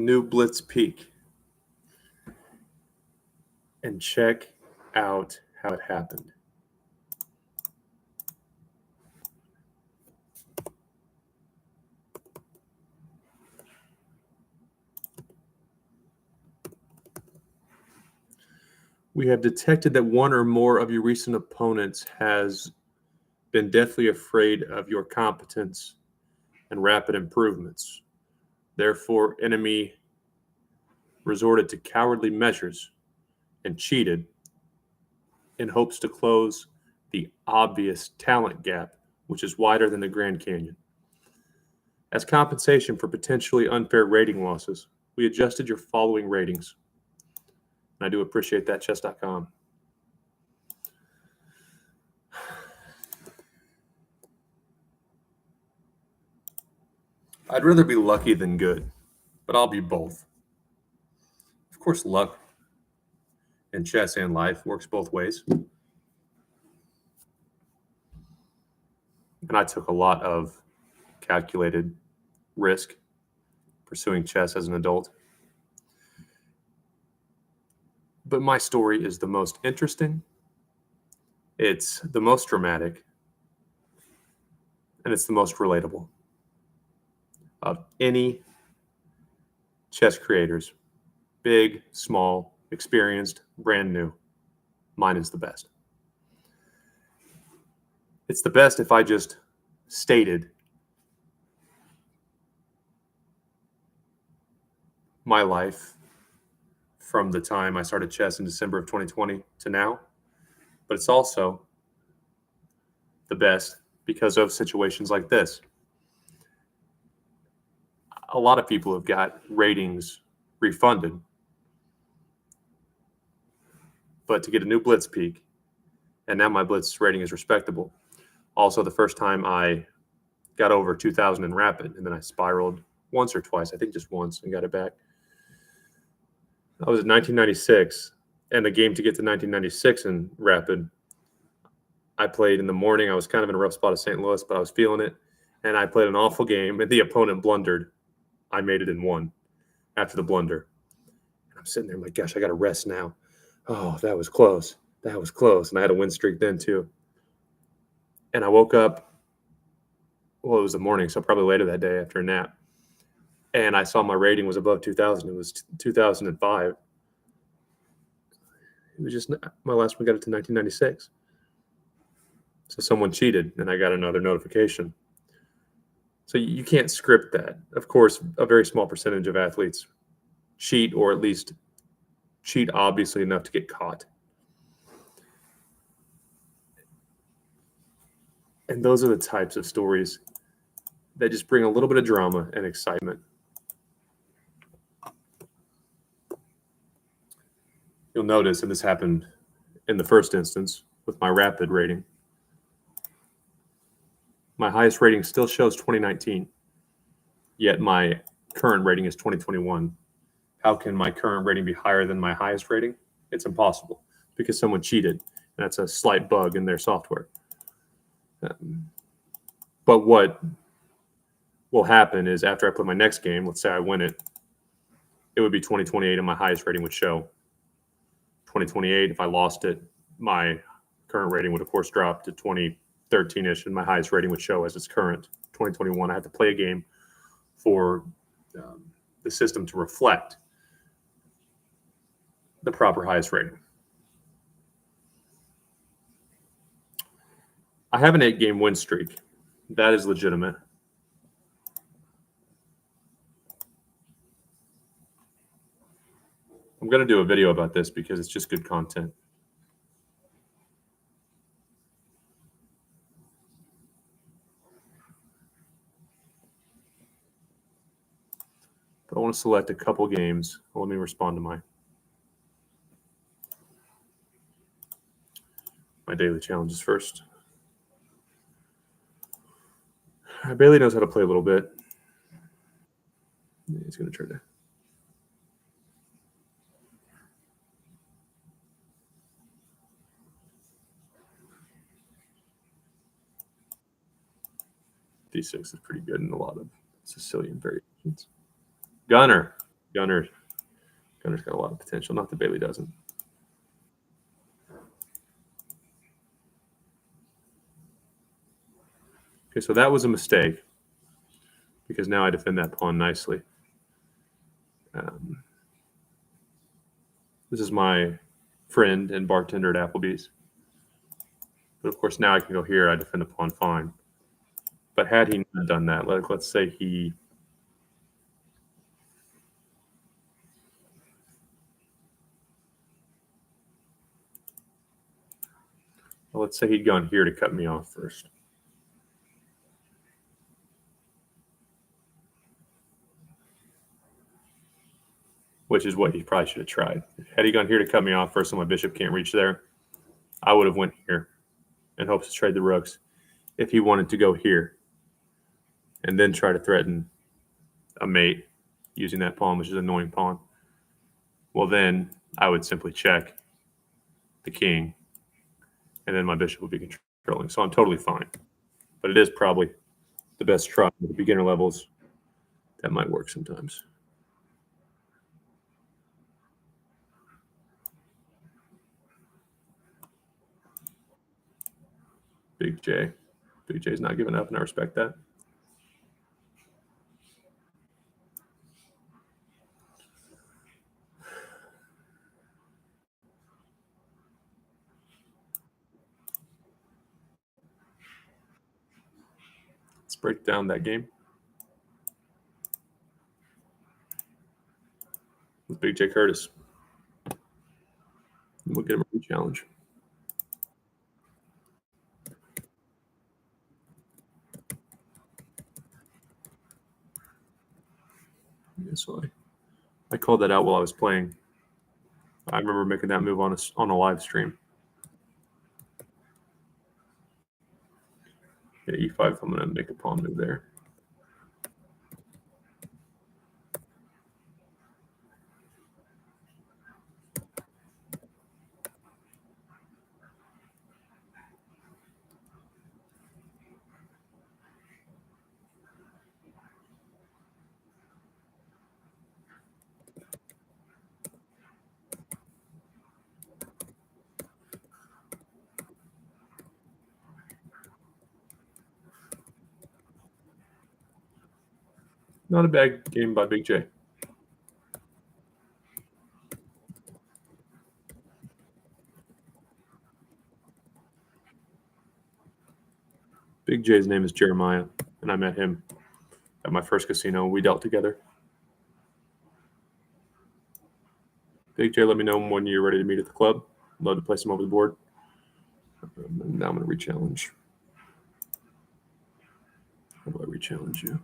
new Blitz Peak and check out how it happened. We have detected that one or more of your recent opponents has been deathly afraid of your competence and rapid improvements. Therefore, enemy resorted to cowardly measures and cheated in hopes to close the obvious talent gap, which is wider than the Grand Canyon. As compensation for potentially unfair rating losses, we adjusted your following ratings. And I do appreciate that, chess.com. I'd rather be lucky than good, but I'll be both. Of course, luck in chess and life works both ways. And I took a lot of calculated risk pursuing chess as an adult. But my story is the most interesting, it's the most dramatic, and it's the most relatable of any chess creators, big, small, experienced, brand new. Mine is the best. It's the best if I just stated my life from the time I started chess in December of 2020 to now. But it's also the best because of situations like this. A lot of people have got ratings refunded. But to get a new Blitz Peak, and now my Blitz rating is respectable. Also, the first time I got over 2,000 in Rapid, and then I spiraled once or twice, I think just once, and got it back. I was at 1996, and the game to get to 1996 in Rapid, I played in the morning. I was kind of in a rough spot of St. Louis, but I was feeling it, and I played an awful game, and the opponent blundered. I made it in one after the blunder. And I'm sitting there, I'm like, gosh, I got to rest now. Oh, that was close. That was close. And I had a win streak then, too. And I woke up, well, it was the morning, so probably later that day after a nap. And I saw my rating was above 2,000. It was 2005. It was just my last one got it to 1996. So someone cheated, and I got another notification. So you can't script that. Of course, a very small percentage of athletes cheat, or at least cheat obviously enough to get caught. And those are the types of stories that just bring a little bit of drama and excitement. You'll notice, and this happened in the first instance with my Rapid rating, my highest rating still shows 2019, yet my current rating is 2021. How can my current rating be higher than my highest rating? It's impossible because someone cheated, and that's a slight bug in their software. But what will happen is after I play my next game, let's say I win it, it would be 2028 and my highest rating would show 2028. If I lost it, my current rating would, of course, drop to 2013-ish, and my highest rating would show as its current 2021. I have to play a game for the system to reflect the proper highest rating. I have an 8-game win streak. That is legitimate. I'm going to do a video about this because it's just good content. But I want to select a couple games. Let me respond to my daily challenges first. Bailey knows how to play a little bit. He's going to try to. D6 is pretty good in a lot of Sicilian variations. Gunner. Gunner's got a lot of potential. Not that Bailey doesn't. Okay, so that was a mistake because now I defend that pawn nicely. This is my friend and bartender at Applebee's. But of course, now I can go here. I defend the pawn fine. But had he not done that, let's say he let's say he'd gone here to cut me off first. Which is what he probably should have tried. Had he gone here to cut me off first so my bishop can't reach there, I would have went here in hopes to trade the rooks. If he wanted to go here and then try to threaten a mate using that pawn, which is an annoying pawn, well, then I would simply check the king, and then my bishop would be controlling. So I'm totally fine. But it is probably the best try at the beginner levels. That might work sometimes. Big J. Big J's not giving up, and I respect that. Let's break down that game with Big J Curtis. We'll get him a challenge. Yeah, so I called that out while I was playing. I remember making that move on a live stream. Yeah, e5. I'm going to make a pawn move there. Not a bad game by Big J. Big J's name is Jeremiah, and I met him at my first casino. We dealt together. Big J, let me know when you're ready to meet at the club. I'd love to play some over the board. Now I'm going to re-challenge. How do I re-challenge you?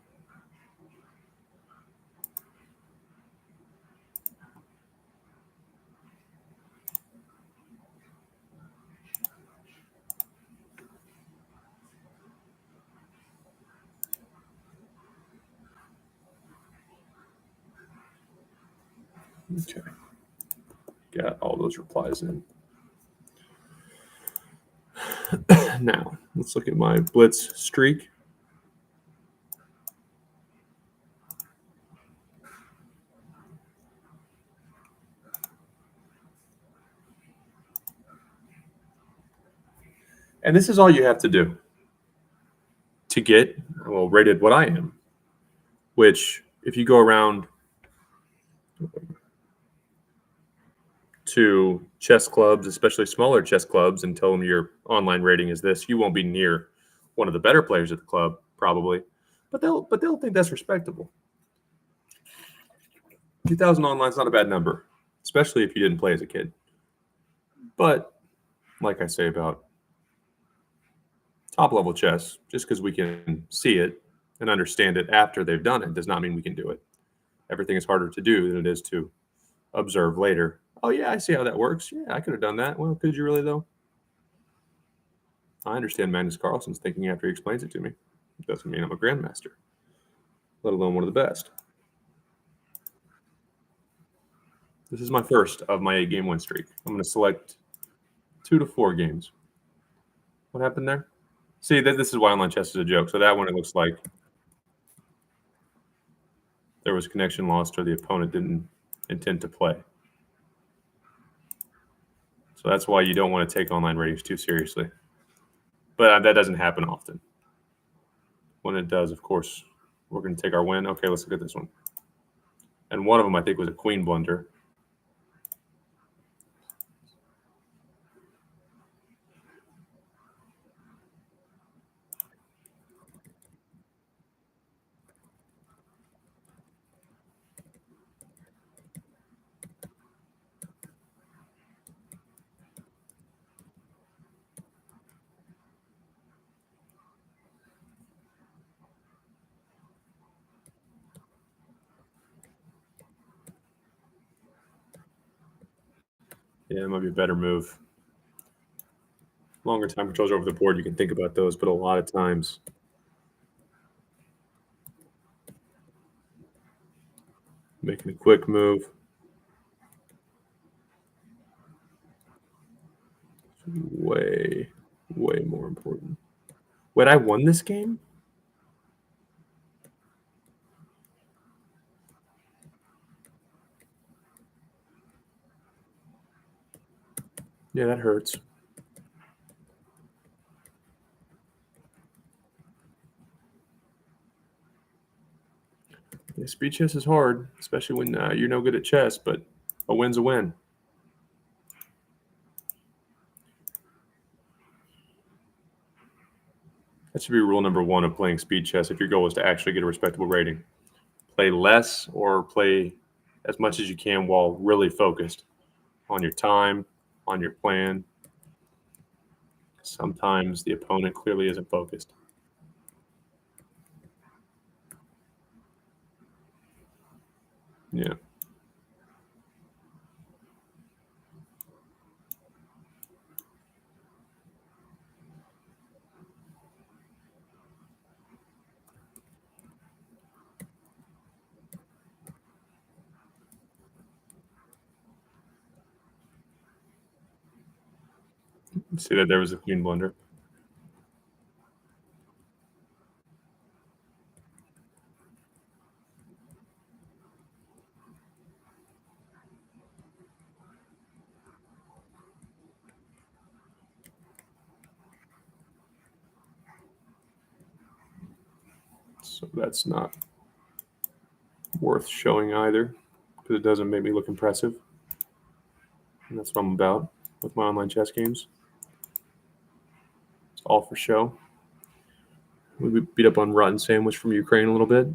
Okay. Got all those replies in. Now, let's look at my blitz streak. And this is all you have to do to get, well, rated what I am, which if you go around to chess clubs, especially smaller chess clubs, and tell them your online rating is this, you won't be near one of the better players at the club, probably, but they'll think that's respectable. 2,000 online is not a bad number, especially if you didn't play as a kid. But like I say about top level chess, just because we can see it and understand it after they've done it does not mean we can do it. Everything is harder to do than it is to observe later. Oh, yeah, I see how that works. Yeah, I could have done that. Well, could you really, though? I understand Magnus Carlsen's thinking after he explains it to me. It doesn't mean I'm a grandmaster, let alone one of the best. This is my first of my 8-game win streak. I'm going to select 2 to 4 games. What happened there? See, this is why online chess is a joke. So that one, it looks like there was connection lost or the opponent didn't intend to play. So that's why you don't want to take online ratings too seriously. But that doesn't happen often. When it does, of course, we're going to take our win. Okay, let's look at this one. And one of them, I think, was a queen blunder. Yeah, it might be a better move. Longer time controls over the board, you can think about those, but a lot of times making a quick move. Way, way more important. Wait, I won this game? Yeah, that hurts. Yeah, speed chess is hard, especially when you're no good at chess, but a win's a win. That should be rule number one of playing speed chess if your goal is to actually get a respectable rating. Play less or play as much as you can while really focused on your time, on your plan. Sometimes the opponent clearly isn't focused. Yeah. See that there was a queen blunder. So that's not worth showing either because it doesn't make me look impressive. And that's what I'm about with my online chess games. It's all for show. We beat up on Rotten Sandwich from Ukraine a little bit.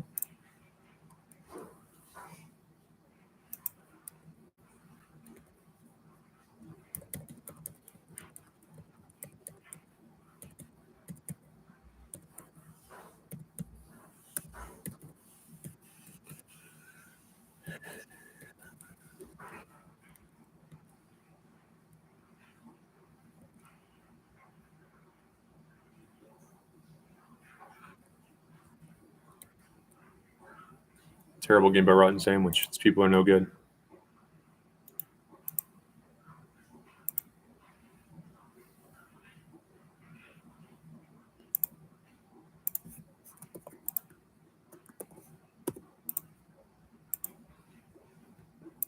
Terrible game by Rotten Sandwich. These people are no good.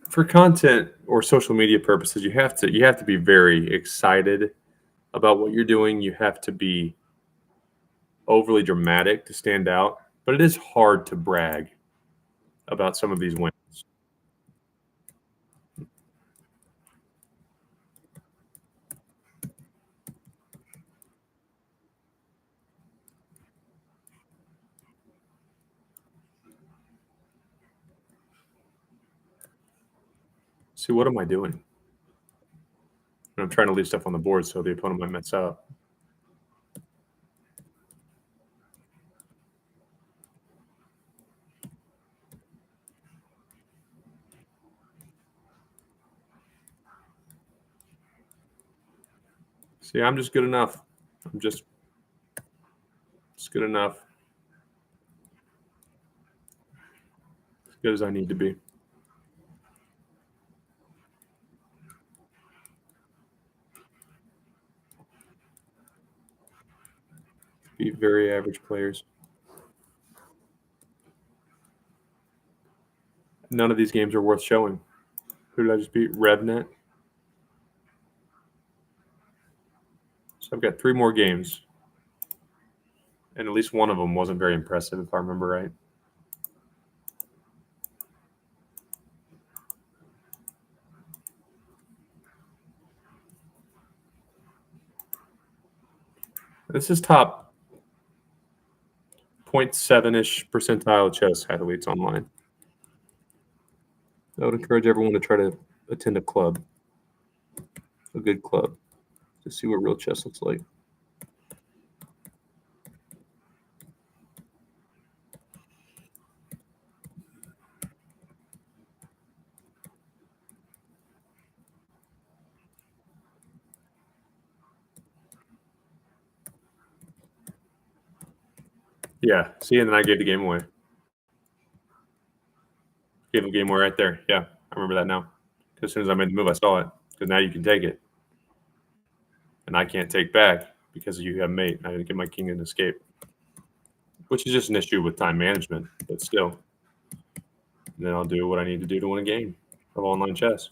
For content or social media purposes, you have to be very excited about what you're doing. You have to be overly dramatic to stand out, but it is hard to brag about some of these wins. See, what am I doing? I'm trying to leave stuff on the board so the opponent might mess up. See, I'm just good enough. I'm just good enough. As good as I need to be. Be very average players. None of these games are worth showing. Who did I just beat? RevNet. So I've got 3 more games. And at least one of them wasn't very impressive, if I remember right. This is top 0.7-ish percentile chess athletes online. I would encourage everyone to try to attend a club, a good club, to see what real chess looks like. Yeah, see, and then I gave the game away. Gave the game away right there. Yeah, I remember that now. As soon as I made the move, I saw it. Because now you can take it. And I can't take back because you have mate. I didn't get my king and escape. Which is just an issue with time management, but still. And then I'll do what I need to do to win a game of online chess.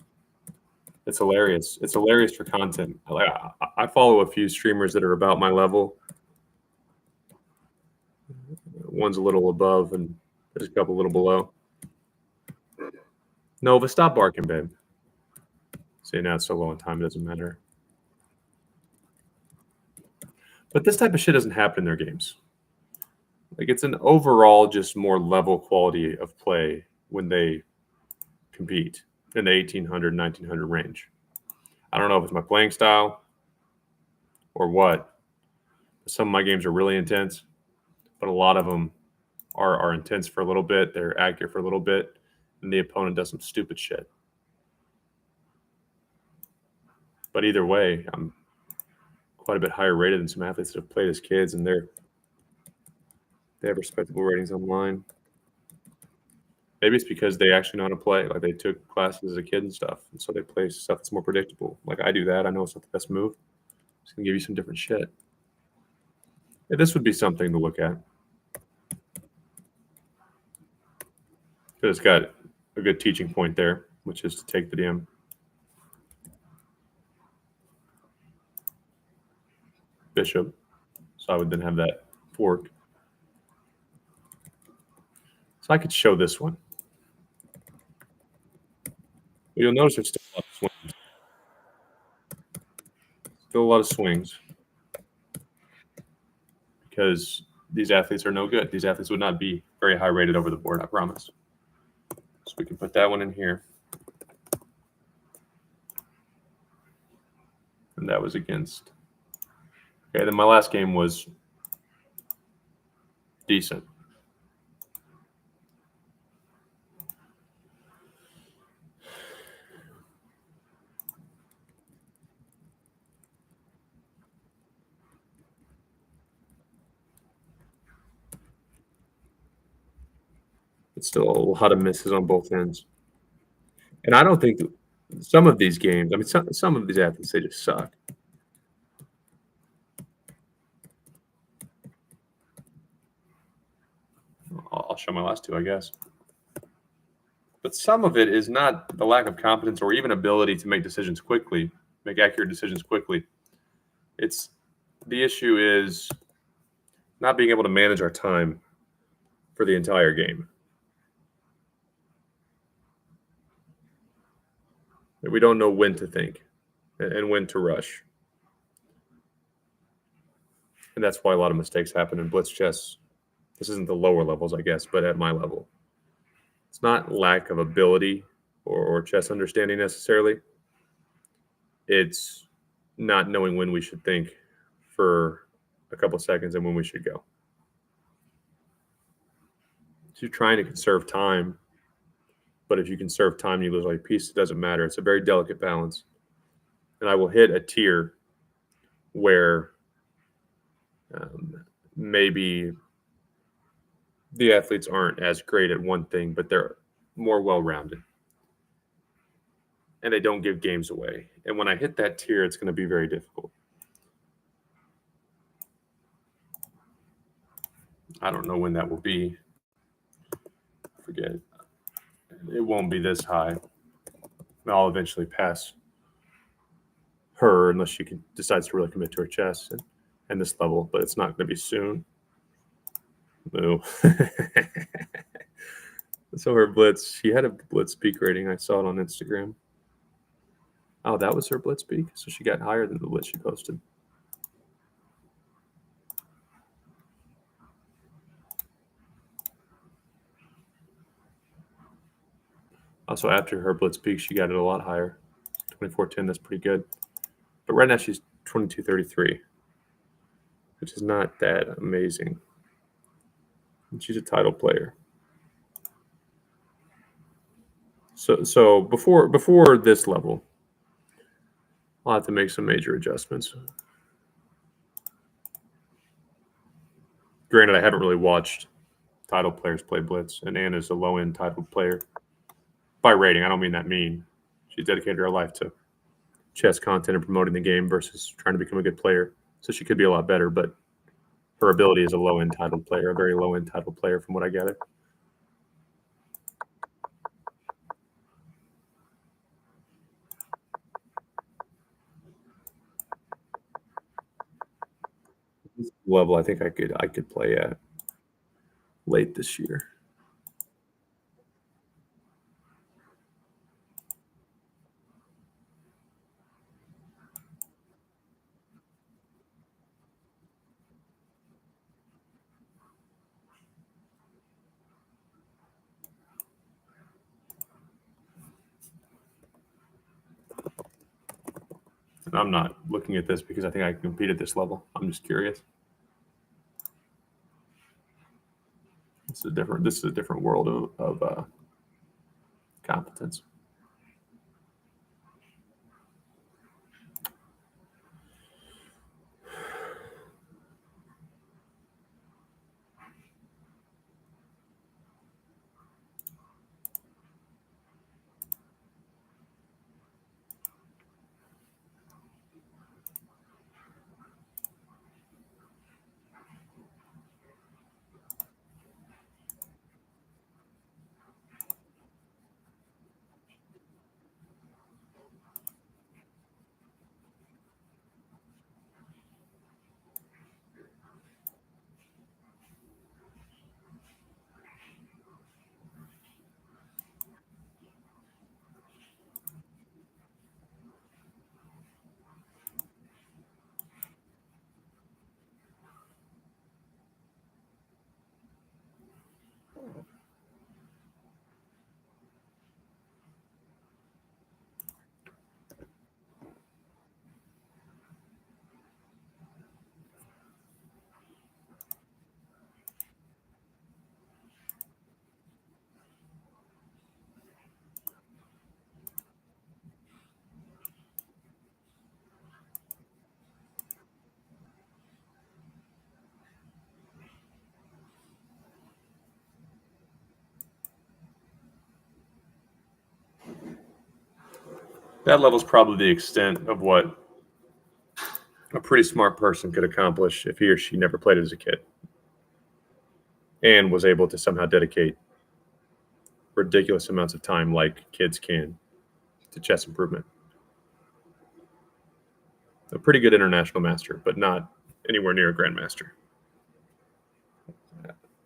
It's hilarious. It's hilarious for content. I follow a few streamers that are about my level. One's a little above, and there's a couple a little below. Nova, stop barking, babe. See, now it's so low on time, it doesn't matter. But this type of shit doesn't happen in their games. Like, it's an overall just more level quality of play when they compete in the 1800, 1900 range. I don't know if it's my playing style or what. Some of my games are really intense, but a lot of them are intense for a little bit. They're accurate for a little bit, and the opponent does some stupid shit. But either way, I'm quite a bit higher rated than some athletes that have played as kids, and they have respectable ratings online. Maybe it's because they actually know how to play. Like, they took classes as a kid and stuff, and so they play stuff that's more predictable. Like, I do that. I know it's not the best move. It's going to give you some different shit. Yeah, this would be something to look at. It's got a good teaching point there, which is to take the damn bishop. So I would then have that fork. So I could show this one. But you'll notice there's still a lot of swings. Still a lot of swings. Because these athletes are no good. These athletes would not be very high rated over the board, I promise. So we can put that one in here. And that was against. Okay, then my last game was decent. But still a lot of misses on both ends. And I don't think some of these games, I mean, some of these athletes, they just suck. I'll show my last two, I guess. But some of it is not the lack of competence or even ability to make decisions quickly, make accurate decisions quickly. It's the issue is not being able to manage our time for the entire game. We don't know when to think and when to rush. And that's why a lot of mistakes happen in blitz chess. This isn't the lower levels, I guess, but at my level. It's not lack of ability or chess understanding necessarily. It's not knowing when we should think for a couple of seconds and when we should go. So you're trying to conserve time, but if you conserve time, you lose all your pieces. It doesn't matter. It's a very delicate balance. And I will hit a tier where maybe the athletes aren't as great at one thing, but they're more well-rounded. And they don't give games away. And when I hit that tier, it's going to be very difficult. I don't know when that will be. I forget. it won't be this high. I'll eventually pass her unless she decides to really commit to her chess and this level, but it's not going to be soon. No. So her Blitz, she had a Blitz Peak rating. I saw it on Instagram. Oh, that was her Blitz Peak? So she got higher than the Blitz she posted. Also, after her Blitz Peak, she got it a lot higher. 2410, that's pretty good. But right now she's 2233, which is not that amazing. And she's a title player. So before this level, I'll have to make some major adjustments. Granted, I haven't really watched title players play Blitz, and Anna's a low-end title player. By rating, I don't mean that mean. She's dedicated her life to chess content and promoting the game versus trying to become a good player. So she could be a lot better, but her ability is a low-end title player, a very low-end title player from what I gather. This level I think I could play at late this year. And I'm not looking at this because I think I can compete at this level. I'm just curious. This is a different world of competence. That level's probably the extent of what a pretty smart person could accomplish if he or she never played as a kid and was able to somehow dedicate ridiculous amounts of time like kids can to chess improvement. A pretty good international master, but not anywhere near a grandmaster.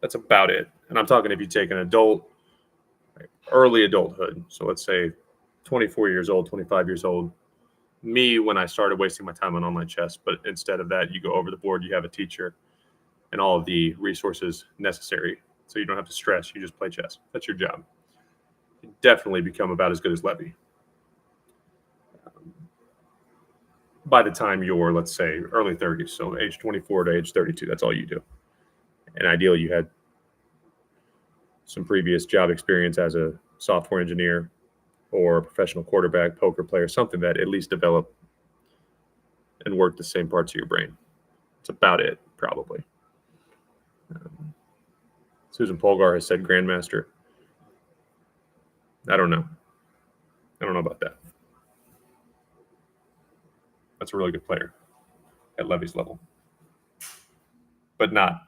That's about it. And I'm talking if you take an adult, early adulthood. So let's say 24 years old, 25 years old. Me, when I started wasting my time on online chess, but instead of that, you go over the board, you have a teacher and all of the resources necessary. So you don't have to stress. You just play chess. That's your job. You definitely become about as good as Levy. By the time you're, let's say, early 30s, so age 24 to age 32, that's all you do. And ideally, you had some previous job experience as a software engineer or a professional quarterback, poker player, something that at least developed and worked the same parts of your brain. That's about it, probably. Susan Polgar has said grandmaster. I don't know. I don't know about that. That's a really good player at Levy's level, but not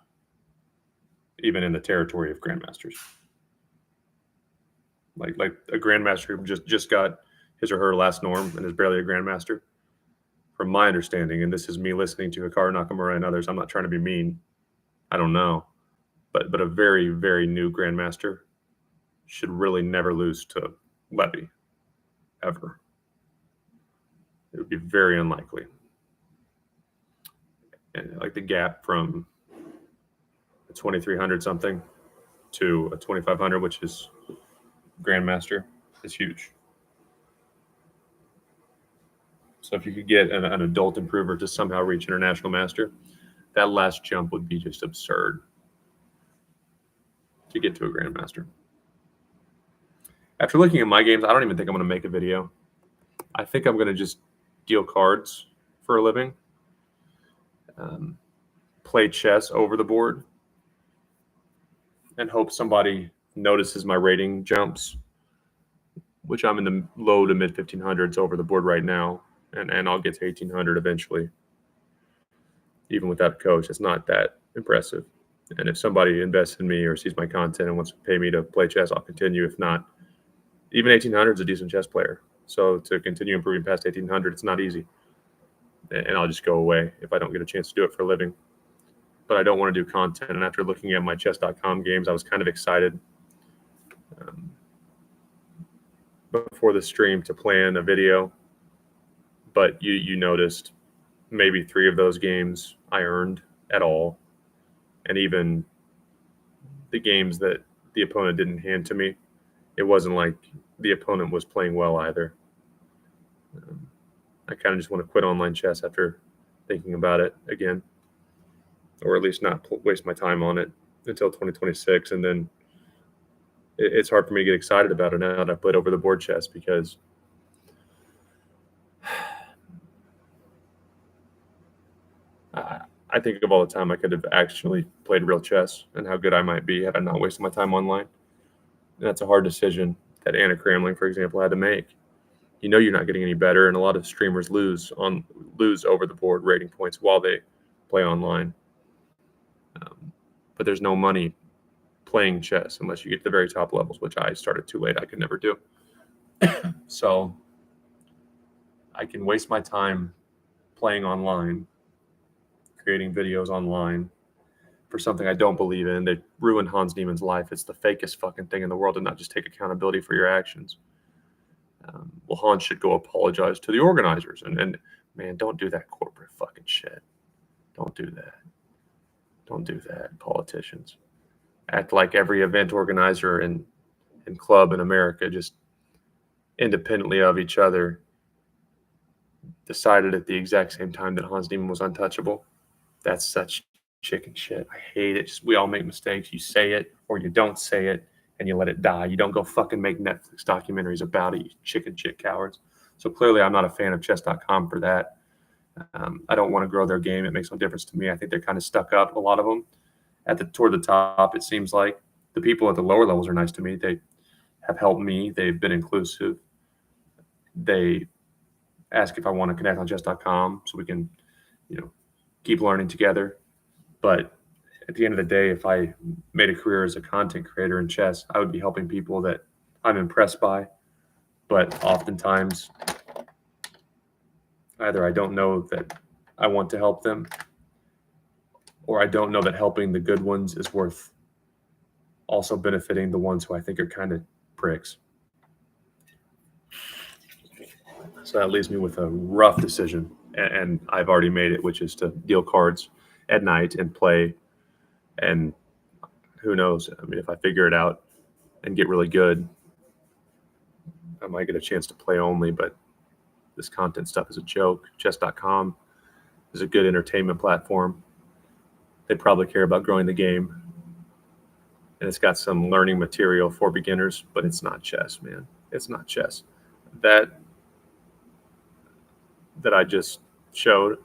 even in the territory of grandmasters. like a grandmaster who just got his or her last norm and is barely a grandmaster. From my understanding, and this is me listening to Hikaru Nakamura and others, I'm not trying to be mean. I don't know, but a very, very new grandmaster should really never lose to Levy, ever. It would be very unlikely. And like the gap from a 2300 something to a 2500, which is grandmaster, is huge. So if you could get an adult improver to somehow reach international master, that last jump would be just absurd to get to a grandmaster. After looking at my games, I don't even think I'm going to make a video. I think I'm going to just deal cards for a living, play chess over the board, and hope somebody notices my rating jumps, which I'm in the low to mid 1500s over the board right now, and I'll get to 1800 eventually. Even without a coach, it's not that impressive. And if somebody invests in me or sees my content and wants to pay me to play chess, I'll continue. If not, even 1800 is a decent chess player. So to continue improving past 1800, it's not easy. And I'll just go away if I don't get a chance to do it for a living. But I don't want to do content. And after looking at my chess.com games, I was kind of excited before the stream to plan a video. But you noticed maybe 3 of those games I earned at all. And even the games that the opponent didn't hand to me, it wasn't like the opponent was playing well either. I kind of just want to quit online chess after thinking about it again, or at least not waste my time on it until 2026. And then it's hard for me to get excited about it now that I played over the board chess, because I think of all the time I could have actually played real chess and how good I might be had I not wasted my time online. And that's a hard decision that Anna Cramling, for example, had to make. You know you're not getting any better, and a lot of streamers lose over the board rating points while they play online. But there's no money playing chess unless you get to the very top levels, which I started too late. I could never do. So I can waste my time playing online, creating videos online for something I don't believe in. They ruined Hans Niemann's life. It's the fakest fucking thing in the world to not just take accountability for your actions. Well, Hans should go apologize to the organizers. And man, don't do that corporate fucking shit. Don't do that. Don't do that, politicians. Act like every event organizer and club in America, just independently of each other, decided at the exact same time that Hans Niemann was untouchable. That's such chicken shit. I hate it. We all make mistakes. You say it or you don't say it, and you let it die. You don't go fucking make Netflix documentaries about it, you chicken shit cowards. So clearly I'm not a fan of chess.com for that. I don't want to grow their game. It makes no difference to me. I think they're kind of stuck up, a lot of them. Toward the top, it seems like. The people at the lower levels are nice to me. They have helped me. They've been inclusive. They ask if I want to connect on chess.com so we can, keep learning together. But at the end of the day, if I made a career as a content creator in chess, I would be helping people that I'm impressed by. But oftentimes, either I don't know that I want to help them, or I don't know that helping the good ones is worth also benefiting the ones who I think are kind of pricks. So that leaves me with a rough decision, and I've already made it, which is to deal cards at night and play. And who knows? I mean, if I figure it out and get really good, I might get a chance to play only, but this content stuff is a joke. Chess.com is a good entertainment platform. They probably care about growing the game, and it's got some learning material for beginners, but it's not chess, man. It's not chess. That I just showed,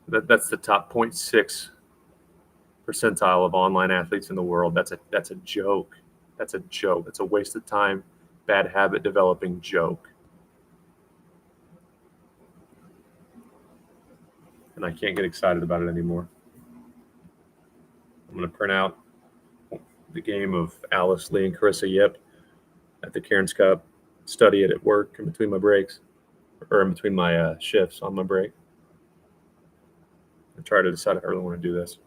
that's the top 0.6 percentile of online athletes in the world. That's a joke. That's a joke. It's a waste of time, bad habit developing joke. And I can't get excited about it anymore. I'm going to print out the game of Alice Lee and Carissa Yip at the Cairns Cup, study it at work in between my breaks, or in between my shifts on my break. I try to decide if I really want to do this.